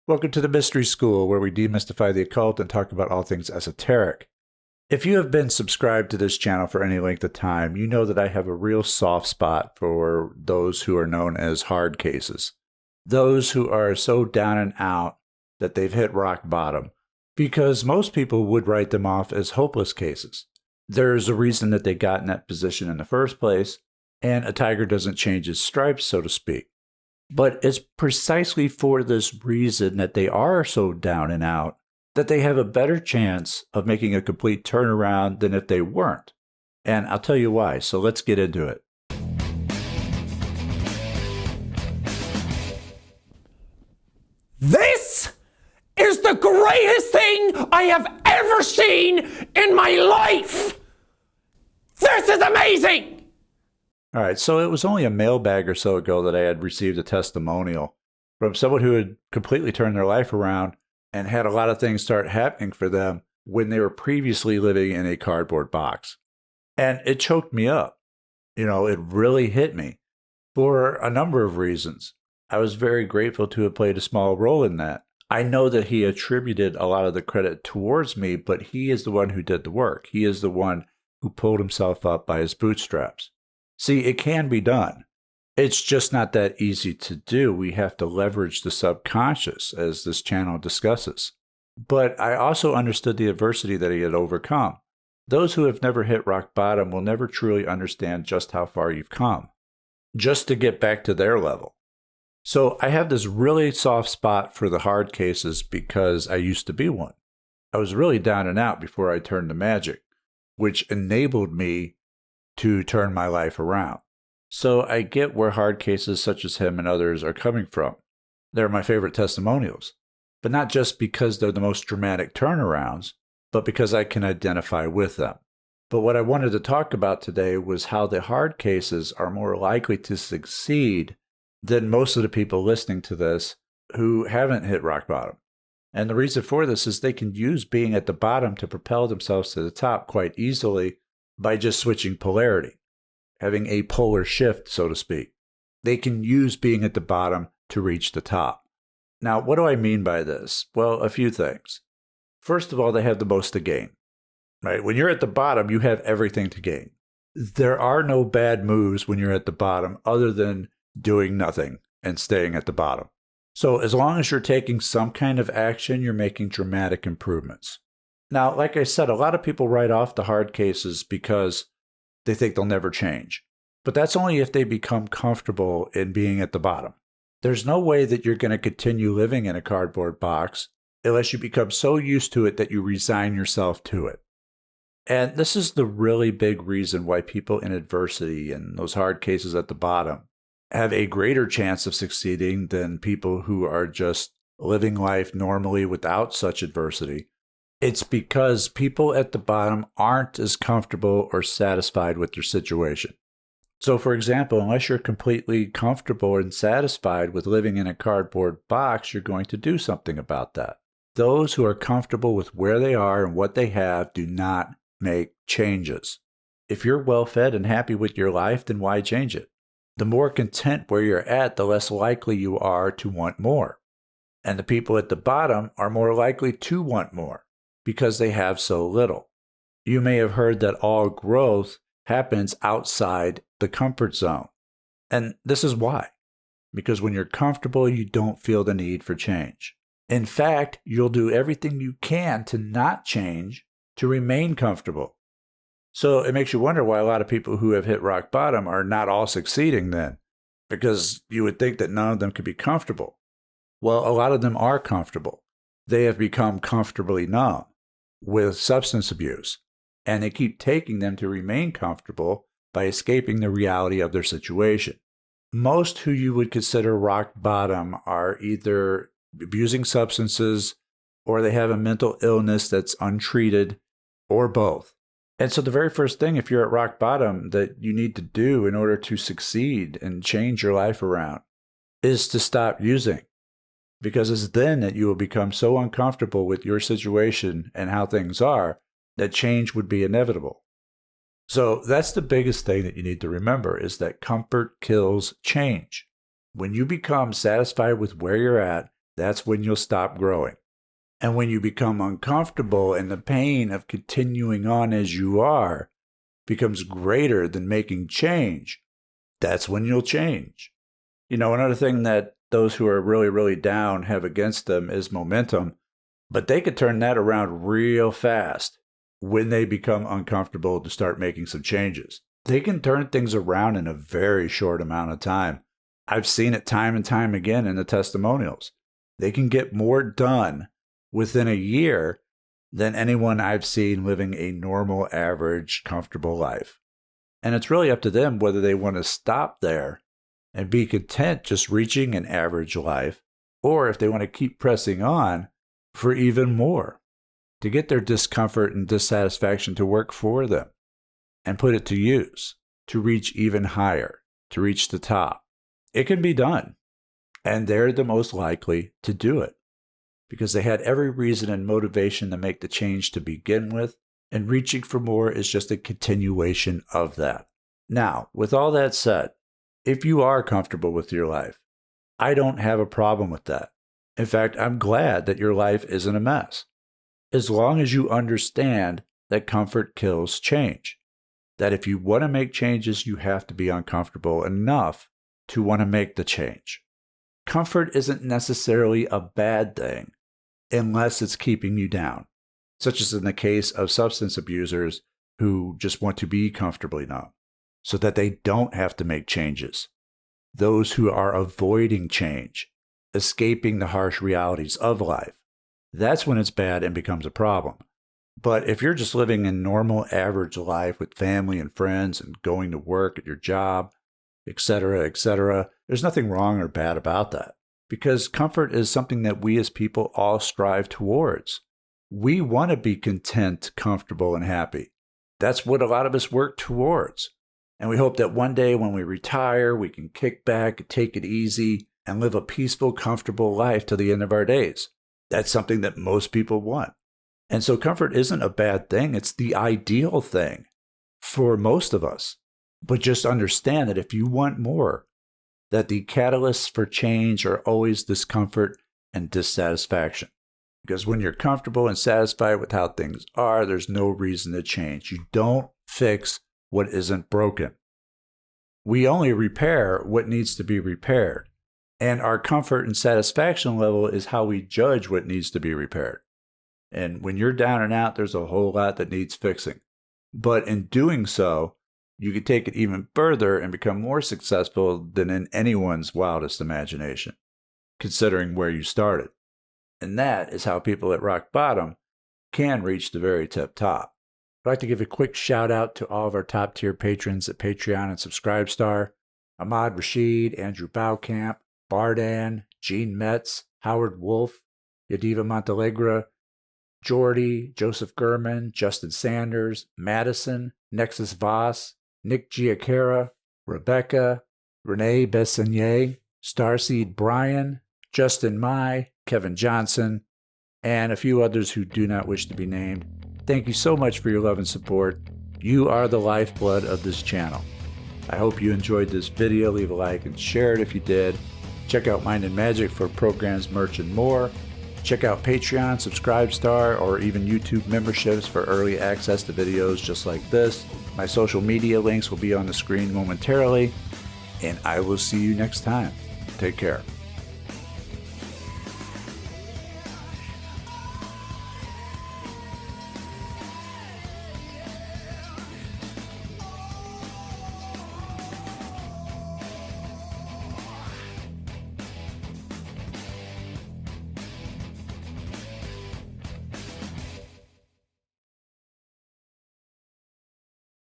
Welcome to the Mystery School, where we demystify the occult and talk about all things esoteric. If you have been subscribed to this channel for any length of time, you know that I have a real soft spot for those who are known as hard cases. Those who are so down and out that they've hit rock bottom, because most people would write them off as hopeless cases. There's a reason that they got in that position in the first place, and a tiger doesn't change his stripes, so to speak. But it's precisely for this reason that they are so down and out that they have a better chance of making a complete turnaround than if they weren't. And I'll tell you why, so let's get into it. This is the greatest thing I have ever seen in my life! This is amazing! All right, so it was only a mailbag or so ago that I had received a testimonial from someone who had completely turned their life around and had a lot of things start happening for them when they were previously living in a cardboard box. And it choked me up. You know, it really hit me for a number of reasons. I was very grateful to have played a small role in that. I know that he attributed a lot of the credit towards me, but he is the one who did the work. He is the one who pulled himself up by his bootstraps. See, it can be done. It's just not that easy to do. We have to leverage the subconscious, as this channel discusses. But I also understood the adversity that he had overcome. Those who have never hit rock bottom will never truly understand just how far you've come, just to get back to their level. So I have this really soft spot for the hard cases because I used to be one. I was really down and out before I turned to Magick, which enabled me to turn my life around. So I get where hard cases such as him and others are coming from. They're my favorite testimonials, but not just because they're the most dramatic turnarounds, but because I can identify with them. But what I wanted to talk about today was how the hard cases are more likely to succeed than most of the people listening to this who haven't hit rock bottom. And the reason for this is they can use being at the bottom to propel themselves to the top quite easily by just switching polarity, having a polar shift, so to speak. They can use being at the bottom to reach the top. Now, what do I mean by this? Well, a few things. First of all, they have the most to gain. Right? When you're at the bottom, you have everything to gain. There are no bad moves when you're at the bottom other than doing nothing and staying at the bottom. So as long as you're taking some kind of action, you're making dramatic improvements. Now, like I said, a lot of people write off the hard cases because they think they'll never change. But that's only if they become comfortable in being at the bottom. There's no way that you're going to continue living in a cardboard box unless you become so used to it that you resign yourself to it. And this is the really big reason why people in adversity and those hard cases at the bottom have a greater chance of succeeding than people who are just living life normally without such adversity. It's because people at the bottom aren't as comfortable or satisfied with their situation. So, for example, unless you're completely comfortable and satisfied with living in a cardboard box, you're going to do something about that. Those who are comfortable with where they are and what they have do not make changes. If you're well-fed and happy with your life, then why change it? The more content where you're at, the less likely you are to want more. And the people at the bottom are more likely to want more, because they have so little. You may have heard that all growth happens outside the comfort zone. And this is why. Because when you're comfortable, you don't feel the need for change. In fact, you'll do everything you can to not change, to remain comfortable. So it makes you wonder why a lot of people who have hit rock bottom are not all succeeding then. Because you would think that none of them could be comfortable. Well, a lot of them are comfortable. They have become comfortably numb with substance abuse, and they keep taking them to remain comfortable by escaping the reality of their situation. Most who you would consider rock bottom are either abusing substances or they have a mental illness that's untreated, or both. And so the very first thing, if you're at rock bottom, that you need to do in order to succeed and change your life around is to stop using. Because it's then that you will become so uncomfortable with your situation and how things are that change would be inevitable. So that's the biggest thing that you need to remember, is that comfort kills change. When you become satisfied with where you're at that's when you'll stop growing. And when you become uncomfortable and the pain of continuing on as you are becomes greater than making change, that's when you'll change. Another thing that those who are really, really down have against them is momentum, but they could turn that around real fast when they become uncomfortable to start making some changes. They can turn things around in a very short amount of time. I've seen it time and time again in the testimonials. They can get more done within a year than anyone I've seen living a normal, average, comfortable life. And it's really up to them whether they want to stop there and be content just reaching an average life, or if they want to keep pressing on for even more, to get their discomfort and dissatisfaction to work for them and put it to use, to reach even higher, to reach the top. It can be done, and they're the most likely to do it because they had every reason and motivation to make the change to begin with, and reaching for more is just a continuation of that. Now, with all that said, if you are comfortable with your life, I don't have a problem with that. In fact, I'm glad that your life isn't a mess, as long as you understand that comfort kills change, that if you want to make changes, you have to be uncomfortable enough to want to make the change. Comfort isn't necessarily a bad thing unless it's keeping you down, such as in the case of substance abusers who just want to be comfortably numb so that they don't have to make changes. Those who are avoiding change, escaping the harsh realities of life, that's when it's bad and becomes a problem. But if you're just living a normal, average life with family and friends and going to work at your job, etc., there's nothing wrong or bad about that, because comfort is something that we as people all strive towards. We want to be content, comfortable, and happy. That's what a lot of us work towards. And we hope that one day when we retire, we can kick back and take it easy and live a peaceful, comfortable life till the end of our days. That's something that most people want. And so comfort isn't a bad thing. It's the ideal thing for most of us. But just understand that if you want more, that the catalysts for change are always discomfort and dissatisfaction. Because when you're comfortable and satisfied with how things are, there's no reason to change. You don't fix what isn't broken. We only repair what needs to be repaired. And our comfort and satisfaction level is how we judge what needs to be repaired. And when you're down and out, there's a whole lot that needs fixing. But in doing so, you can take it even further and become more successful than in anyone's wildest imagination, considering where you started. And that is how people at rock bottom can reach the very tip top. I'd like to give a quick shout out to all of our top tier patrons at Patreon and Subscribestar: Ahmad Rashid, Andrew Baucamp, Bardan, Gene Metz, Howard Wolf, Yadiva Montalegre, Jordy, Joseph Gurman, Justin Sanders, Madison, Nexus Voss, Nick Giacara, Rebecca, Renee Bessanier, Starseed Brian, Justin Mai, Kevin Johnson, and a few others who do not wish to be named. Thank you so much for your love and support. You are the lifeblood of this channel. I hope you enjoyed this video. Leave a like and share it if you did. Check out Mind and Magic for programs, merch, and more. Check out Patreon, Subscribestar, or even YouTube memberships for early access to videos just like this. My social media links will be on the screen momentarily, and I will see you next time. Take care.